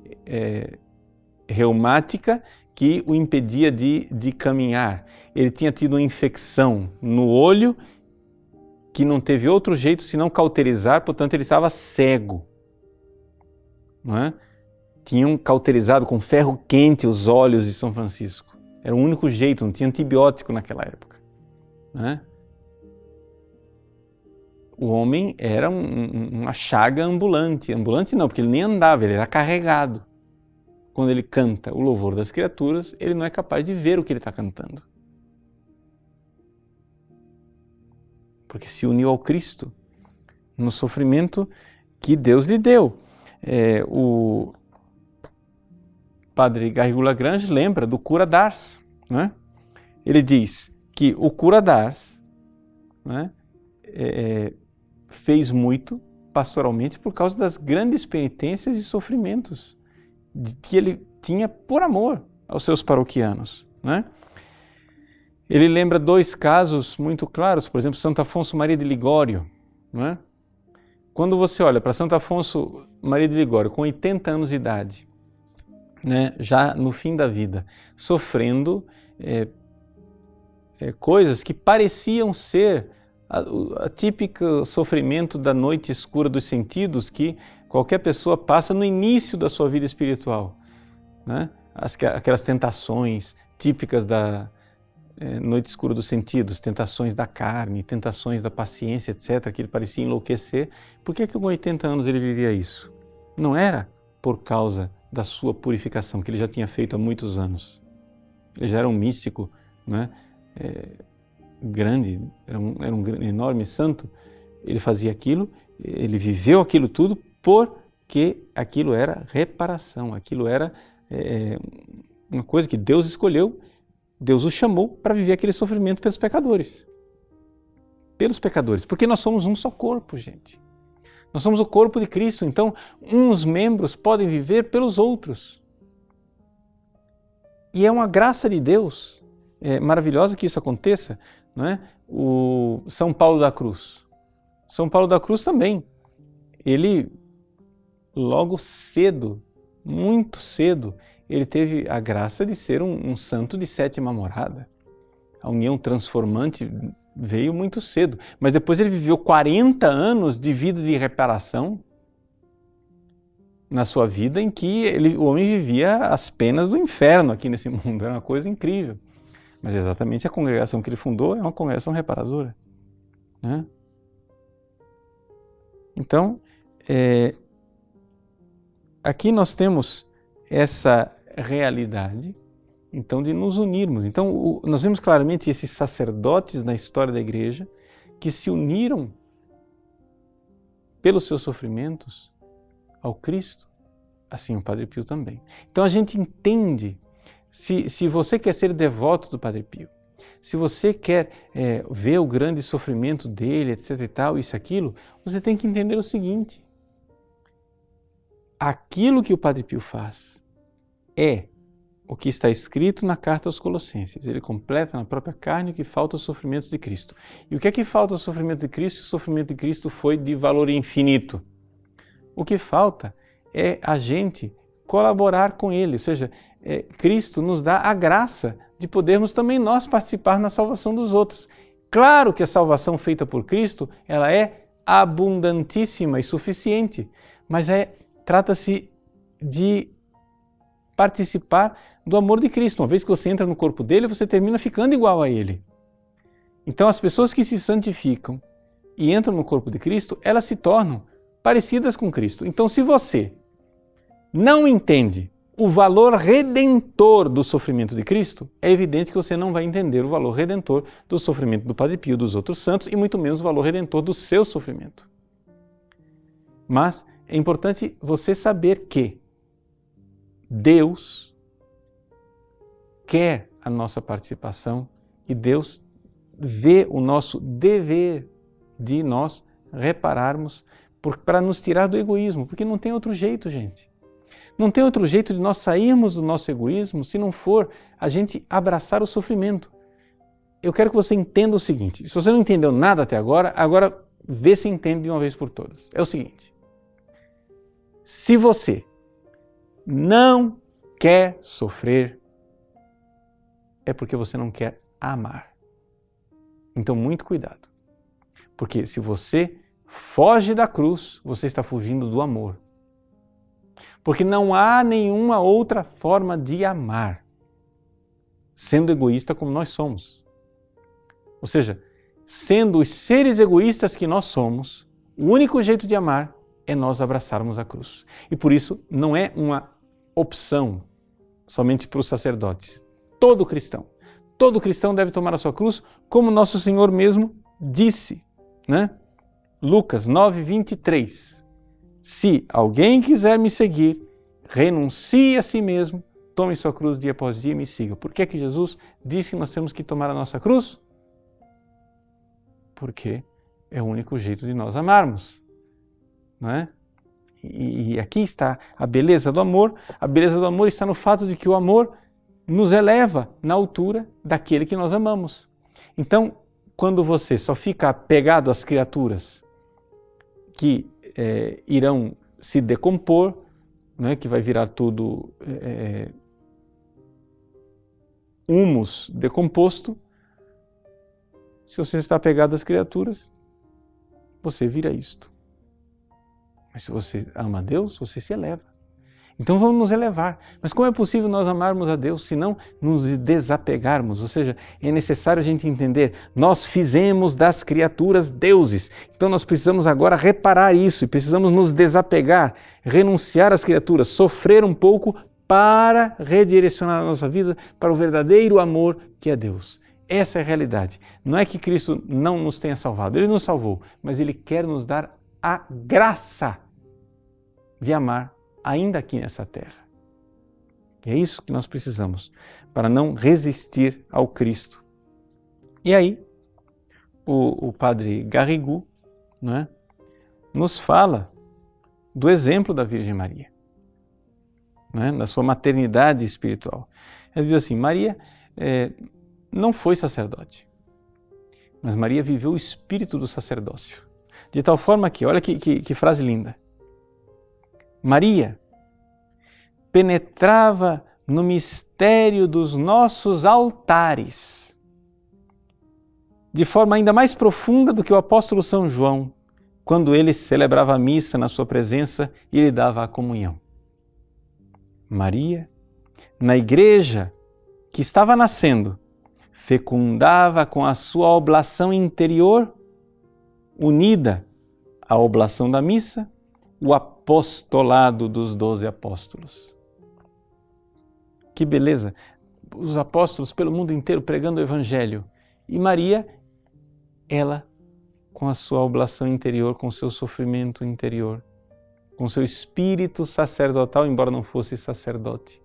reumática que o impedia de caminhar, ele tinha tido uma infecção no olho que não teve outro jeito senão cauterizar, portanto ele estava cego. Não é? Tinham cauterizado com ferro quente os olhos de São Francisco. Era o único jeito, não tinha antibiótico naquela época. Não é? O homem era uma chaga ambulante. Ambulante não, porque ele nem andava, ele era carregado. Quando ele canta o louvor das criaturas, ele não é capaz de ver o que ele está cantando. Porque se uniu ao Cristo no sofrimento que Deus lhe deu. O padre Garrigou-Lagrange lembra do cura d'Ars. Né? Ele diz que o cura d'Ars, né, fez muito pastoralmente por causa das grandes penitências e sofrimentos que ele tinha por amor aos seus paroquianos. Né? Ele lembra 2 casos muito claros, por exemplo, Santo Afonso Maria de Ligório. Não é? Quando você olha para Santo Afonso Maria de Ligório, com 80 anos de idade, né, já no fim da vida, sofrendo coisas que pareciam ser a típica sofrimento da noite escura dos sentidos que qualquer pessoa passa no início da sua vida espiritual. Né? Aquelas tentações típicas da noite escura dos sentidos, tentações da carne, tentações da paciência, etc., que ele parecia enlouquecer. Por que com 80 anos ele viria isso? Não era por causa da sua purificação, que ele já tinha feito há muitos anos. Ele já era um místico, né? Grande, era um enorme santo. Ele fazia aquilo, ele viveu aquilo tudo porque aquilo era reparação, aquilo era uma coisa que Deus escolheu. Deus o chamou para viver aquele sofrimento pelos pecadores. Pelos pecadores. Porque nós somos um só corpo, gente. Nós somos o corpo de Cristo, então uns membros podem viver pelos outros. E é uma graça de Deus maravilhosa que isso aconteça, não é? O São Paulo da Cruz. São Paulo da Cruz também. Ele, logo cedo, muito cedo, ele teve a graça de ser um santo de 7ª morada. A união transformante veio muito cedo, mas depois ele viveu 40 anos de vida de reparação na sua vida, em que o homem vivia as penas do inferno aqui nesse mundo. Era uma coisa incrível. Mas exatamente a congregação que ele fundou é uma congregação reparadora. Né? Então, aqui nós temos essa realidade, então, de nos unirmos. Então, nós vemos claramente esses sacerdotes na história da Igreja que se uniram pelos seus sofrimentos ao Cristo, assim o Padre Pio também. Então, a gente entende, se você quer ser devoto do Padre Pio, se você quer ver o grande sofrimento dele, etc e tal, isso e aquilo, você tem que entender o seguinte: aquilo que o Padre Pio faz é o que está escrito na carta aos Colossenses. Ele completa na própria carne o que falta aos sofrimentos de Cristo. E o que é que falta ao sofrimento de Cristo? O sofrimento de Cristo foi de valor infinito. O que falta é a gente colaborar com ele, ou seja, Cristo nos dá a graça de podermos também nós participar na salvação dos outros. Claro que a salvação feita por Cristo, ela é abundantíssima e suficiente, mas trata-se de participar do amor de Cristo. Uma vez que você entra no corpo dele, você termina ficando igual a ele. Então, as pessoas que se santificam e entram no corpo de Cristo, elas se tornam parecidas com Cristo. Então, se você não entende o valor redentor do sofrimento de Cristo, é evidente que você não vai entender o valor redentor do sofrimento do Padre Pio, dos outros santos, e muito menos o valor redentor do seu sofrimento. Mas é importante você saber que Deus quer a nossa participação e Deus vê o nosso dever de nós repararmos para nos tirar do egoísmo, porque não tem outro jeito, gente. Não tem outro jeito de nós sairmos do nosso egoísmo se não for a gente abraçar o sofrimento. Eu quero que você entenda o seguinte: se você não entendeu nada até agora vê se entende de uma vez por todas. É o seguinte: se você não quer sofrer, é porque você não quer amar. Então, muito cuidado. Porque se você foge da cruz, você está fugindo do amor. Porque não há nenhuma outra forma de amar, sendo egoísta como nós somos. Ou seja, sendo os seres egoístas que nós somos, o único jeito de amar é nós abraçarmos a cruz. E por isso não é uma opção somente para os sacerdotes. Todo cristão deve tomar a sua cruz, como nosso Senhor mesmo disse, né? Lucas 9:23. Se alguém quiser me seguir, renuncie a si mesmo, tome sua cruz dia após dia e me siga. Por que Jesus disse que nós temos que tomar a nossa cruz? Porque é o único jeito de nós amarmos, não é? E aqui está a beleza do amor. A beleza do amor está no fato de que o amor nos eleva na altura daquele que nós amamos. Então, quando você só fica apegado às criaturas que irão se decompor, né, que vai virar tudo humus decomposto, se você está apegado às criaturas, você vira isto. Mas se você ama a Deus, você se eleva. Então vamos nos elevar. Mas como é possível nós amarmos a Deus se não nos desapegarmos? Ou seja, é necessário a gente entender, nós fizemos das criaturas deuses. Então nós precisamos agora reparar isso e precisamos nos desapegar, renunciar às criaturas, sofrer um pouco para redirecionar a nossa vida para o verdadeiro amor que é Deus. Essa é a realidade. Não é que Cristo não nos tenha salvado, Ele nos salvou, mas Ele quer nos dar a graça de amar ainda aqui nessa terra. E é isso que nós precisamos para não resistir ao Cristo. E aí, o padre Garrigou, né, nos fala do exemplo da Virgem Maria, né, na sua maternidade espiritual. Ele diz assim: Maria não foi sacerdote, mas Maria viveu o espírito do sacerdócio. De tal forma que, olha que frase linda, Maria penetrava no mistério dos nossos altares, de forma ainda mais profunda do que o apóstolo São João, quando ele celebrava a missa na sua presença e lhe dava a comunhão. Maria, na igreja que estava nascendo, fecundava com a sua oblação interior, unida à oblação da missa, o apostolado dos 12 apóstolos. Que beleza! Os apóstolos pelo mundo inteiro pregando o Evangelho. E Maria, ela com a sua oblação interior, com o seu sofrimento interior, com o seu espírito sacerdotal, embora não fosse sacerdote.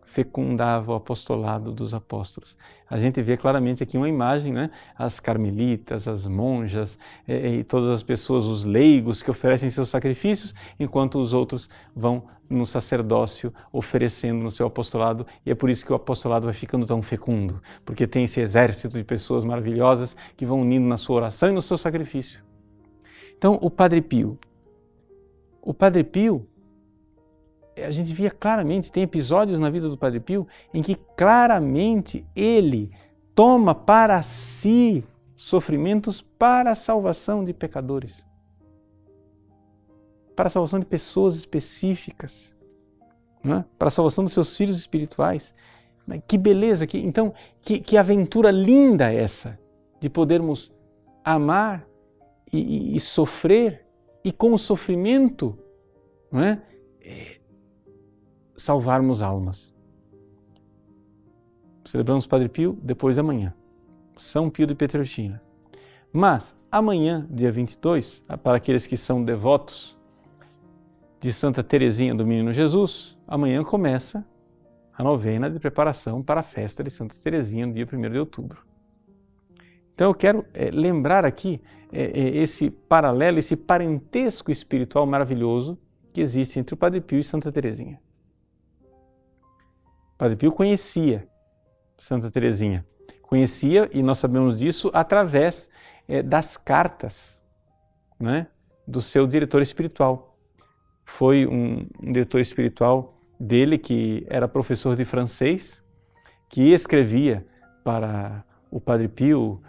fecundava o apostolado dos apóstolos. A gente vê claramente aqui uma imagem, né? As carmelitas, as monjas e todas as pessoas, os leigos que oferecem seus sacrifícios, enquanto os outros vão no sacerdócio oferecendo no seu apostolado, e é por isso que o apostolado vai ficando tão fecundo, porque tem esse exército de pessoas maravilhosas que vão unindo na sua oração e no seu sacrifício. Então, o Padre Pio, a gente via claramente, tem episódios na vida do Padre Pio em que claramente ele toma para si sofrimentos para a salvação de pecadores, para a salvação de pessoas específicas, né? Para a salvação dos seus filhos espirituais. Que beleza, então, que aventura linda essa, de podermos amar e sofrer, e com o sofrimento, não é? Salvarmos almas. Celebramos Padre Pio depois da manhã, São Pio de Pietrelcina. Mas amanhã, dia 22, para aqueles que são devotos de Santa Teresinha do Menino Jesus, amanhã começa a novena de preparação para a festa de Santa Teresinha no dia 1º de outubro. Então eu quero lembrar aqui esse paralelo, esse parentesco espiritual maravilhoso que existe entre o Padre Pio e Santa Teresinha. Padre Pio conhecia Santa Teresinha, e nós sabemos disso através das cartas, né, do seu diretor espiritual. Foi um diretor espiritual dele que era professor de francês, que escrevia para o Padre Pio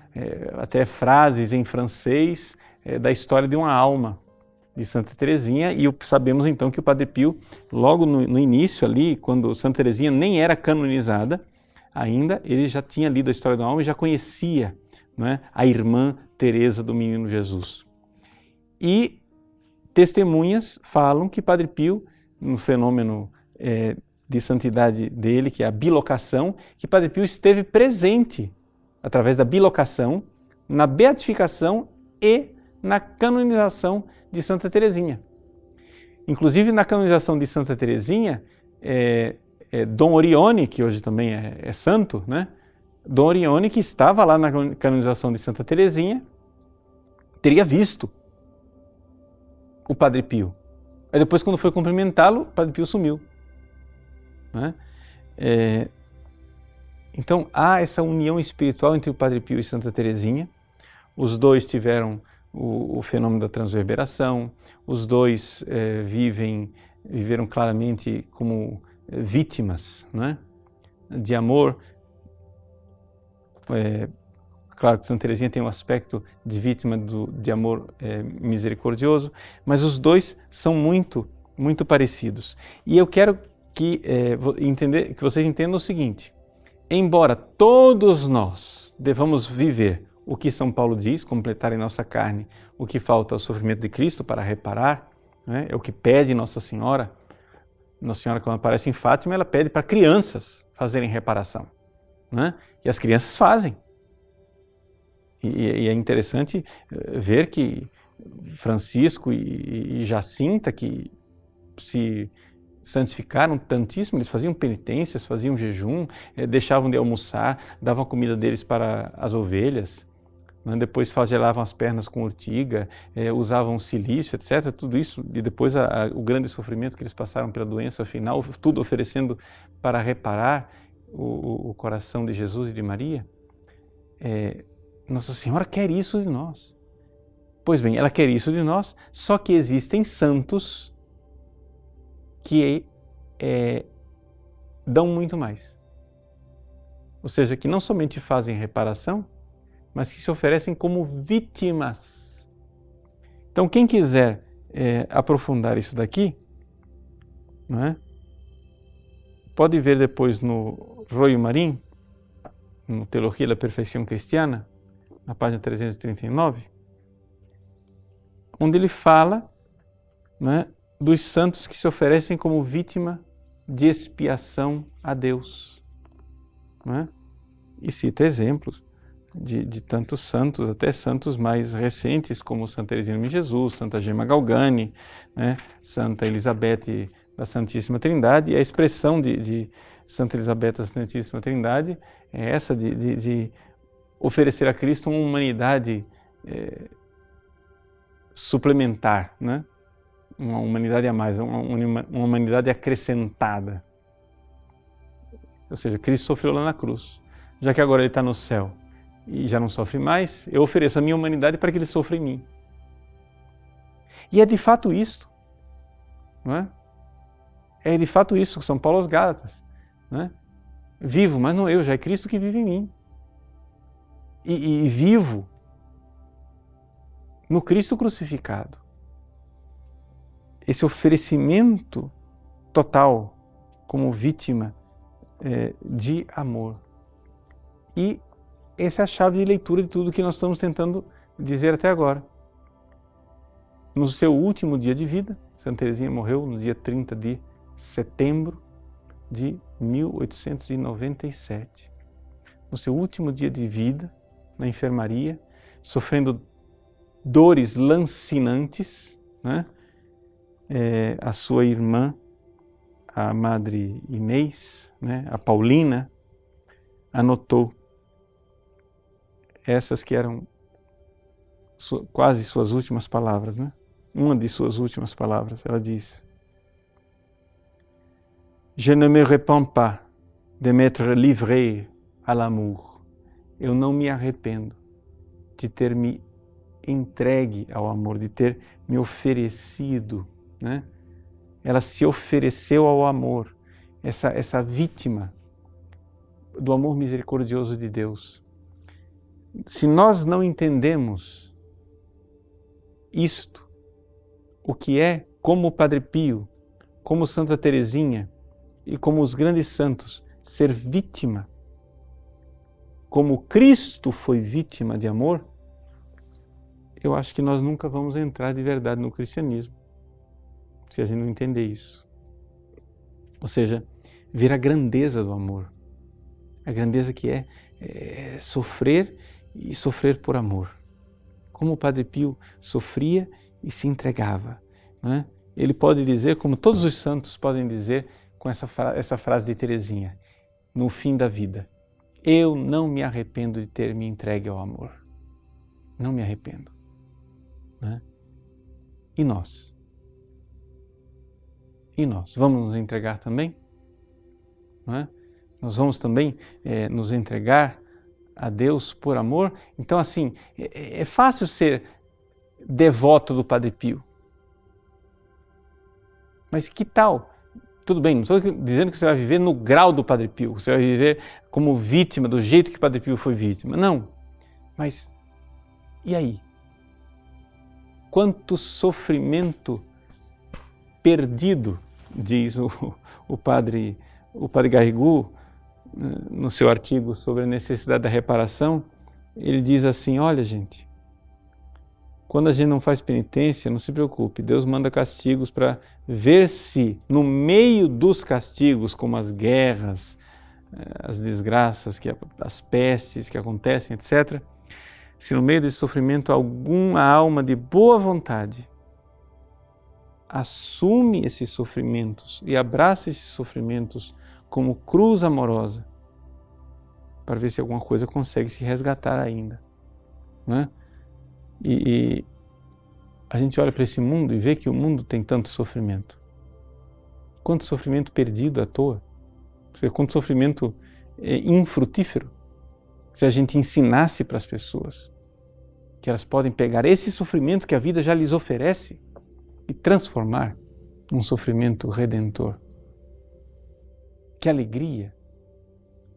até frases em francês da história de uma alma de Santa Teresinha, e sabemos então que o Padre Pio, logo no início ali, quando Santa Teresinha nem era canonizada ainda, ele já tinha lido a história da alma e já conhecia, não é, a irmã Teresa do Menino Jesus. E testemunhas falam que Padre Pio, no fenômeno de santidade dele, que é a bilocação, que Padre Pio esteve presente, através da bilocação, na beatificação e na canonização de Santa Teresinha. Inclusive, na canonização de Santa Teresinha, Dom Orione, que hoje também é santo, né? Dom Orione, que estava lá na canonização de Santa Teresinha, teria visto o Padre Pio. Aí depois, quando foi cumprimentá-lo, o Padre Pio sumiu, né? Então, há essa união espiritual entre o Padre Pio e Santa Teresinha. Os dois tiveram o fenômeno da transverberação, os dois viveram claramente como vítimas, né, de amor. Claro que Santa Teresinha tem um aspecto de vítima de amor misericordioso, mas os dois são muito, muito parecidos. E eu quero que vocês entendam o seguinte: embora todos nós devamos viver o que São Paulo diz, completar em nossa carne o que falta ao sofrimento de Cristo para reparar, né? É o que pede Nossa Senhora. Nossa Senhora, quando aparece em Fátima, ela pede para crianças fazerem reparação, né? E as crianças fazem. E é interessante ver que Francisco e Jacinta, que se santificaram tantíssimo, eles faziam penitências, faziam jejum, deixavam de almoçar, davam a comida deles para as ovelhas, né? Depois flagelavam as pernas com urtiga, usavam silício, etc. Tudo isso, e depois o grande sofrimento que eles passaram pela doença final, tudo oferecendo para reparar o coração de Jesus e de Maria. Nossa Senhora quer isso de nós. Pois bem, ela quer isso de nós, só que existem santos que dão muito mais. Ou seja, que não somente fazem reparação, mas que se oferecem como vítimas. Então, quem quiser aprofundar isso daqui, não é? Pode ver depois no Royo Marim, no Teologia da Perfeição Cristiana, na página 339, onde ele fala, né, dos santos que se oferecem como vítima de expiação a Deus, né? E cita exemplos de tantos santos, até santos mais recentes, como Santa Teresinha do Menino Jesus, Santa Gemma Galgani, né? Santa Elizabeth da Santíssima Trindade, e a expressão de Santa Elizabeth da Santíssima Trindade é essa de oferecer a Cristo uma humanidade suplementar, né? Uma humanidade a mais, uma humanidade acrescentada. Ou seja, Cristo sofreu lá na cruz. Já que agora Ele está no céu e já não sofre mais, eu ofereço a minha humanidade para que Ele sofra em mim. E é de fato isto, não é? É de fato isso, São Paulo aos Gálatas, não é? Vivo, mas não eu, já é Cristo que vive em mim. E vivo no Cristo crucificado. Esse oferecimento total como vítima de amor. E essa é a chave de leitura de tudo que nós estamos tentando dizer até agora. No seu último dia de vida, Santa Teresinha morreu no dia 30 de setembro de 1897. No seu último dia de vida, na enfermaria, sofrendo dores lancinantes, né? A sua irmã, a Madre Inês, né? A Paulina, anotou essas que eram quase suas últimas palavras, né? Uma de suas últimas palavras, ela diz: Je ne me repens pas de m'être livré à l'amour. Eu não me arrependo de ter me entregue ao amor, de ter me oferecido, né? Ela se ofereceu ao amor, essa vítima do amor misericordioso de Deus. Se nós não entendemos isto, o que é, como o Padre Pio, como Santa Teresinha e como os grandes santos, ser vítima, como Cristo foi vítima de amor, eu acho que nós nunca vamos entrar de verdade no cristianismo, se a gente não entender isso. Ou seja, ver a grandeza do amor, a grandeza que é sofrer e sofrer por amor. Como o Padre Pio sofria e se entregava, né? Ele pode dizer, como todos os santos podem dizer com essa frase de Teresinha, no fim da vida: eu não me arrependo de ter me entregue ao amor. Não me arrependo. Né? E nós? E nós? Vamos nos entregar também? Não é? Nós vamos também nos entregar a Deus por amor? Então, assim, é fácil ser devoto do Padre Pio. Mas que tal? Tudo bem, não estou dizendo que você vai viver no grau do Padre Pio, você vai viver como vítima, do jeito que o Padre Pio foi vítima. Não. Mas, e aí? Quanto sofrimento perdido, diz o Padre Garrigou, no seu artigo sobre a necessidade da reparação. Ele diz assim: olha, gente, quando a gente não faz penitência, não se preocupe, Deus manda castigos para ver se no meio dos castigos, como as guerras, as desgraças, as pestes que acontecem, etc., se no meio desse sofrimento alguma alma de boa vontade assume esses sofrimentos e abraça esses sofrimentos como cruz amorosa, para ver se alguma coisa consegue se resgatar ainda, né? E a gente olha para esse mundo e vê que o mundo tem tanto sofrimento. Quanto sofrimento perdido à toa, quanto sofrimento infrutífero. Se a gente ensinasse para as pessoas que elas podem pegar esse sofrimento que a vida já lhes oferece e transformar num sofrimento redentor. Que alegria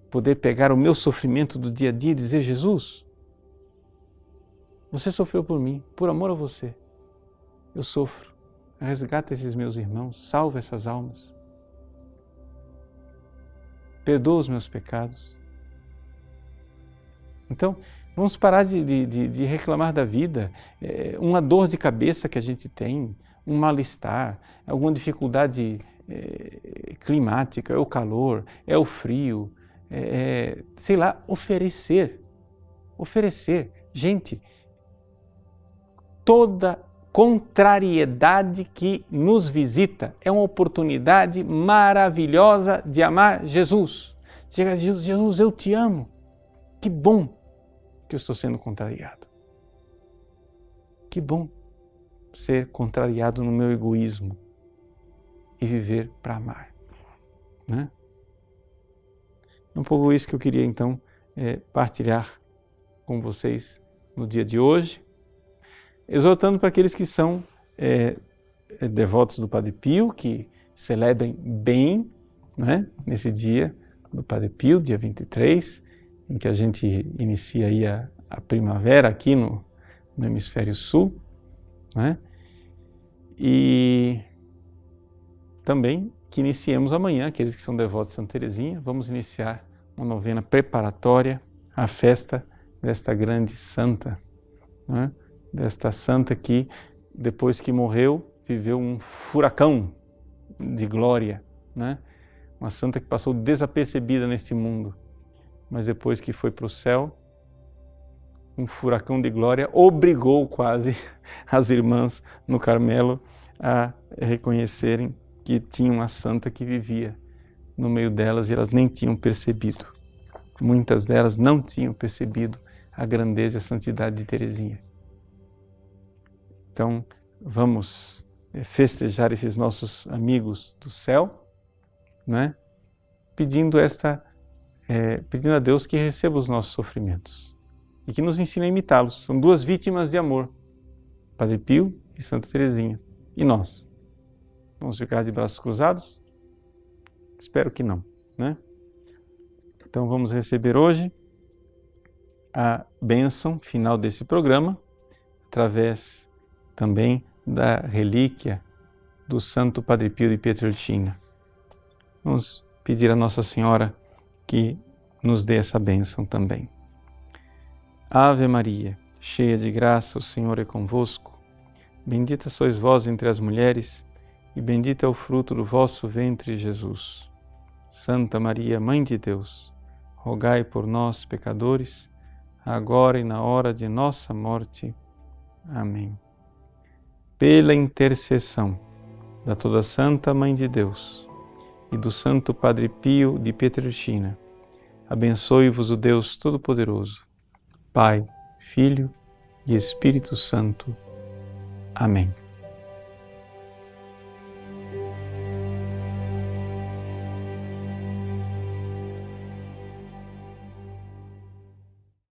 poder pegar o meu sofrimento do dia a dia e dizer: Jesus, você sofreu por mim, por amor a você. Eu sofro, resgata esses meus irmãos, salva essas almas. Perdoa os meus pecados. Então, vamos parar de reclamar da vida, uma dor de cabeça que a gente tem, um mal-estar, alguma dificuldade climática, é o calor, é o frio, sei lá, oferecer. Gente, toda contrariedade que nos visita. É uma oportunidade maravilhosa de amar Jesus. Chega a Jesus, Jesus, eu te amo. Que bom que eu estou sendo contrariado. Que bom ser contrariado no meu egoísmo e viver para amar. Né? É um pouco isso que eu queria então partilhar com vocês no dia de hoje, exortando para aqueles que são devotos do Padre Pio, que celebrem bem, né, nesse dia do Padre Pio, dia 23, em que a gente inicia aí a primavera aqui no hemisfério sul, né? E também que iniciemos amanhã, aqueles que são devotos de Santa Teresinha, vamos iniciar uma novena preparatória à festa desta grande santa, né? Desta santa que, depois que morreu, viveu um furacão de glória, né? Uma santa que passou desapercebida neste mundo, mas depois que foi para o céu, um furacão de glória obrigou quase as irmãs no Carmelo a reconhecerem que tinha uma santa que vivia no meio delas e elas nem tinham percebido. Muitas delas não tinham percebido a grandeza e a santidade de Teresinha. Então, vamos festejar esses nossos amigos do céu, né? Pedindo a Deus que receba os nossos sofrimentos e que nos ensine a imitá-los. São duas vítimas de amor, Padre Pio e Santa Teresinha. E nós? Vamos ficar de braços cruzados? Espero que não, né? Então vamos receber hoje a bênção final desse programa, através também da relíquia do Santo Padre Pio de Pietrelcina. Vamos pedir a Nossa Senhora que nos dê essa bênção também. Ave Maria, cheia de graça, o Senhor é convosco. Bendita sois vós entre as mulheres, e bendito é o fruto do vosso ventre, Jesus. Santa Maria, Mãe de Deus, rogai por nós, pecadores, agora e na hora de nossa morte. Amém. Pela intercessão da toda Santa Mãe de Deus e do Santo Padre Pio de Pietrelcina, abençoe-vos o Deus Todo-Poderoso, Pai, Filho e Espírito Santo. Amém.